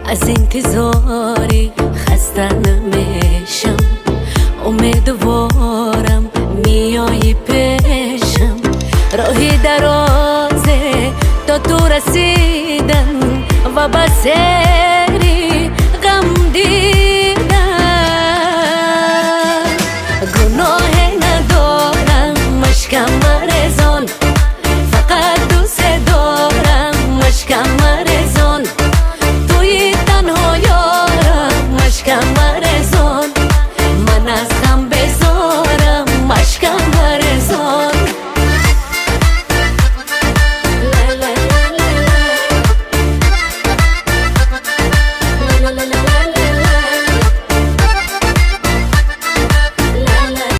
از انتظاری خسته نمیشم، امیدوارم میایی پیشم. راهی درازه تا تو رسیدن و بسری غم دیدن. گناه ندارم، مشکم